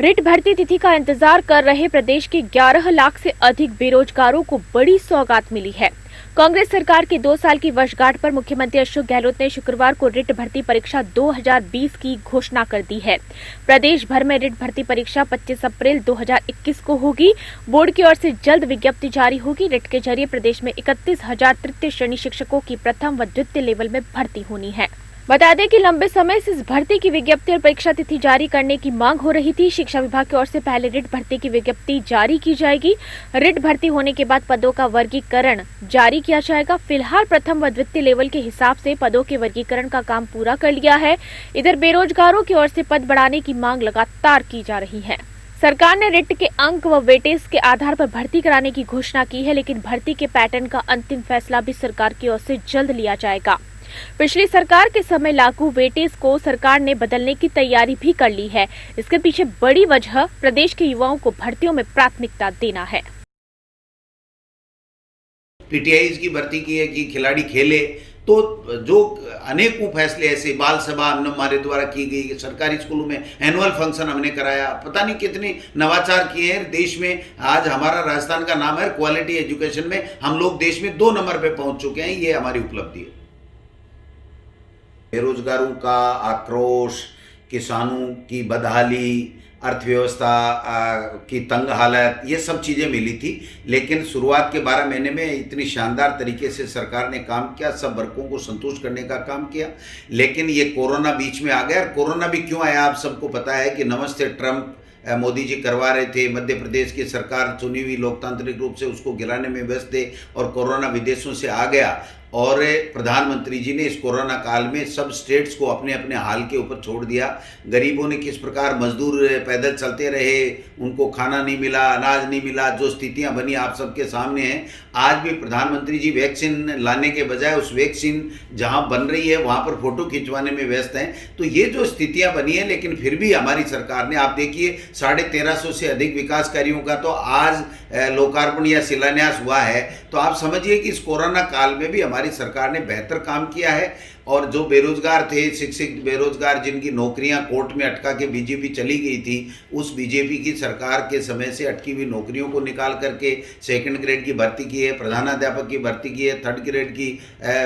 Writ भर्ती तिथि का इंतजार कर रहे प्रदेश के 11 लाख से अधिक बेरोजगारों को बड़ी सौगात मिली है। कांग्रेस सरकार की 2 साल की वर्षगांठ पर मुख्यमंत्री अशोक गहलोत ने शुक्रवार को रिट भर्ती परीक्षा 2020 की घोषणा कर दी है। प्रदेश भर में रिट भर्ती परीक्षा 25 अप्रैल 2021 को होगी। बोर्ड की ओर से जल्द विज्ञप्ति जारी होगी। रिट के जरिए प्रदेश में 31,000 तृतीय श्रेणी शिक्षकों की प्रथम व द्वितीय लेवल में भर्ती होनी है। बता दें कि लंबे समय से इस भर्ती की विज्ञप्ति और परीक्षा तिथि जारी करने की मांग हो रही थी। शिक्षा विभाग की ओर से पहले रिट भर्ती की विज्ञप्ति जारी की जाएगी। रिट भर्ती होने के बाद पदों का वर्गीकरण जारी किया जाएगा। फिलहाल प्रथम व द्वितीय लेवल के हिसाब से पदों के वर्गीकरण का काम पूरा कर लिया है। इधर बेरोजगारों की ओर से पद बढ़ाने की मांग लगातार की जा रही है। सरकार ने रिट के अंक व वेटेज के आधार पर भर्ती कराने की घोषणा की है, लेकिन भर्ती के पैटर्न का अंतिम फैसला भी सरकार की ओर से जल्द लिया जाएगा। पिछली सरकार के समय लागू वेटेज को सरकार ने बदलने की तैयारी भी कर ली है। इसके पीछे बड़ी वजह प्रदेश के युवाओं को भर्तियों में प्राथमिकता देना है। पीटीआईज की भर्ती की है कि खिलाड़ी खेले, तो जो अनेकों फैसले ऐसे बाल सभा हमारे द्वारा की गई, सरकारी स्कूलों में एनुअल फंक्शन हमने कराया, पता नहीं कितने नवाचार किए हैं देश में। आज हमारा राजस्थान का नाम है क्वालिटी एजुकेशन में, हम लोग देश में 2 नंबर पे पहुंच चुके हैं। ये हमारी उपलब्धि है। बेरोजगारों का आक्रोश, किसानों की बदहाली, अर्थव्यवस्था की तंग हालत, ये सब चीज़ें मिली थी। लेकिन शुरुआत के 12 महीने में इतनी शानदार तरीके से सरकार ने काम किया, सब वर्गों को संतुष्ट करने का काम किया। लेकिन ये कोरोना बीच में आ गया। और कोरोना भी क्यों आया आप सबको पता है कि नमस्ते ट्रंप मोदी जी करवा रहे थे। मध्य प्रदेश की सरकार चुनी हुई लोकतांत्रिक रूप से उसको गिराने में व्यस्त थे और कोरोना विदेशों से आ गया। और प्रधानमंत्री जी ने इस कोरोना काल में सब स्टेट्स को अपने अपने हाल के ऊपर छोड़ दिया। गरीबों ने किस प्रकार, मजदूर पैदल चलते रहे, उनको खाना नहीं मिला, अनाज नहीं मिला, जो स्थितियां बनी आप सबके सामने हैं। आज भी प्रधानमंत्री जी वैक्सीन लाने के बजाय उस वैक्सीन जहां बन रही है वहां पर फोटो खिंचवाने में व्यस्त हैं। तो ये जो स्थितियां बनी हैं, लेकिन फिर भी हमारी सरकार ने, आप देखिए 1350 से अधिक विकास कार्यों का तो आज लोकार्पण या शिलान्यास हुआ है। तो आप समझिए कि इस कोरोना काल में भी हमारी सरकार ने बेहतर काम किया है। और जो बेरोजगार थे, शिक्षित बेरोजगार जिनकी नौकरियां कोर्ट में अटका के बीजेपी चली गई थी, उस बीजेपी की सरकार के समय से अटकी हुई नौकरियों को निकाल करके सेकंड ग्रेड की भर्ती की है, प्रधानाध्यापक की भर्ती की है, थर्ड ग्रेड की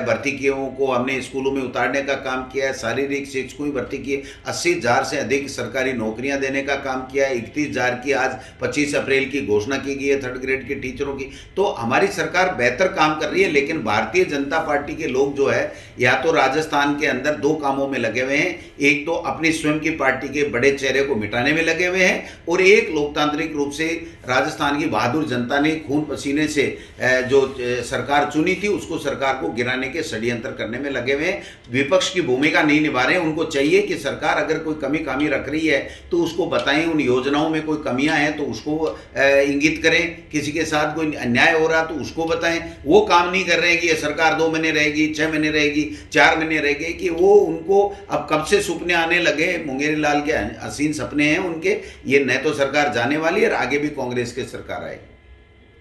भर्तियों को हमने स्कूलों में उतारने का काम किया है, शारीरिक शिक्षकों की भर्ती की है, 80,000 से अधिक सरकारी नौकरियां देने का काम किया है, 31,000 की आज 25 अप्रैल की घोषणा की गई है थर्ड ग्रेड के टीचरों की। तो हमारी सरकार बेहतर काम कर रही है। लेकिन भारतीय जनता पार्टी के लोग जो है, या तो राजस्थान के अंदर 2 कामों में लगे हुए हैं। एक तो अपनी स्वयं की पार्टी के बड़े चेहरे को मिटाने में लगे हुए हैं, और एक लोकतांत्रिक रूप से राजस्थान की बहादुर जनता ने खून पसीने से जो सरकार चुनी थी, उसको सरकार को गिराने के षड्यंत्र करने में लगे हुए हैं। विपक्ष की भूमिका नहीं निभा रहे हैं। उनको चाहिए कि सरकार अगर कोई कमी कामी रख रही है तो उसको बताएं, उन योजनाओं में कोई कमियां हैं तो उसको इंगित करें, किसी के साथ कोई अन्याय हो रहा तो उसको बताएं। वो काम नहीं कर रहे हैं कि ये सरकार 2 महीने रहेगी, 6 महीने रहेगी, 4 महीने रहेगी, कि वो उनको अब कब से सपने आने लगे, मुंगेरी लाल के हसीन सपने हैं उनके। ये न तो सरकार जाने वाली है और आगे भी कांग्रेस की सरकार आएगी।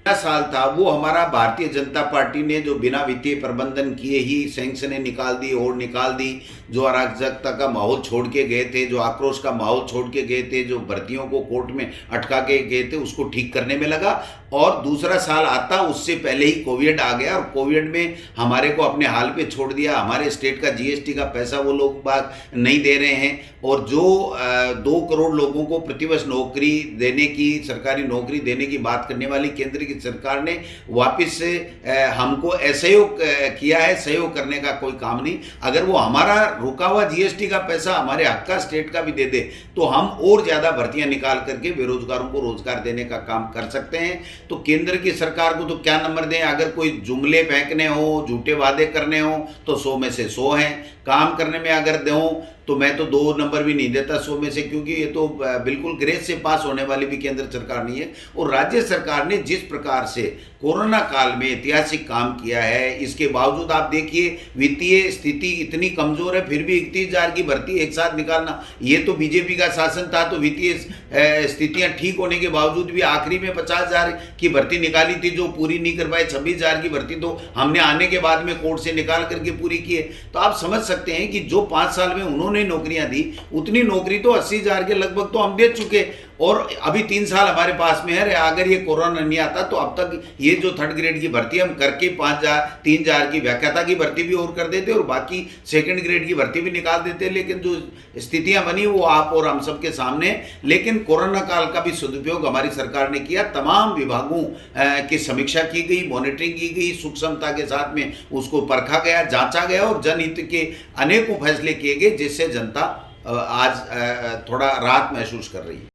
साल था वो हमारा भारतीय जनता पार्टी ने जो बिना वित्तीय प्रबंधन किए ही सैंक्शनें निकाल दी और निकाल दी, जो अराजकता का माहौल छोड़ के गए थे, जो आक्रोश का माहौल छोड़ के गए थे, जो भर्तियों को कोर्ट में अटका के गए थे, उसको ठीक करने में लगा। और दूसरा साल आता उससे पहले ही कोविड आ गया, और कोविड में हमारे को अपने हाल पे छोड़ दिया। हमारे स्टेट का जीएसटी का पैसा वो लोग बाग नहीं दे रहे हैं, और जो 2 करोड़ लोगों को प्रतिवर्ष नौकरी देने की, सरकारी नौकरी देने की बात करने वाली केंद्र की सरकार ने वापस से हमको असहयोग किया है। सहयोग करने का कोई काम नहीं। अगर वो हमारा रुका हुआ जीएसटी का पैसा हमारे हक का स्टेट का भी दे दे तो हम और ज्यादा भर्तियां निकाल करके बेरोजगारों को रोजगार देने का काम कर सकते हैं। तो केंद्र की सरकार को तो क्या नंबर दें? अगर कोई जुमले फेंकने हो, झूठे वादे करने हो तो 100 में से 100 हैं। काम करने में अगर दूं तो मैं तो 2 नंबर भी नहीं देता 100 में से, क्योंकि ये तो बिल्कुल ग्रेस से पास होने वाली भी केंद्र सरकार नहीं है। और राज्य सरकार ने जिस प्रकार से कोरोना काल में ऐतिहासिक काम किया है, इसके बावजूद आप देखिए वित्तीय स्थिति इतनी कमजोर है, फिर भी 31,000 की भर्ती एक साथ निकालना, ये तो बीजेपी का शासन था तो वित्तीय स्थितियां ठीक होने के बावजूद भी आखिरी में 50,000 की भर्ती निकाली थी जो पूरी नहीं कर पाए। 26,000 की भर्ती तो हमने आने के बाद में कोर्ट से निकाल करके पूरी की है। तो आप समझ सकते हैं कि जो 5 साल में उन्होंने नौकरियां दी, उतनी नौकरी तो 80,000 के लगभग तो हम दे चुके। और अभी 3 साल हमारे पास में है। अगर ये कोरोना नहीं आता तो अब तक ये जो 3rd ग्रेड की भर्ती हम करके 3,000 की व्याख्याता की भर्ती भी और कर देते और बाकी 2nd ग्रेड की भर्ती भी निकाल देते। लेकिन जो स्थितियां बनी वो आप और हम सबके सामने। लेकिन कोरोना काल का भी सदुपयोग हमारी सरकार ने किया। तमाम विभागों की समीक्षा की गई, मॉनिटरिंग की गई, सूक्ष्मता के साथ में उसको परखा गया, जांचा गया और जनहित के अनेकों फैसले किए गए, जिससे जनता आज थोड़ा राहत महसूस कर रही है।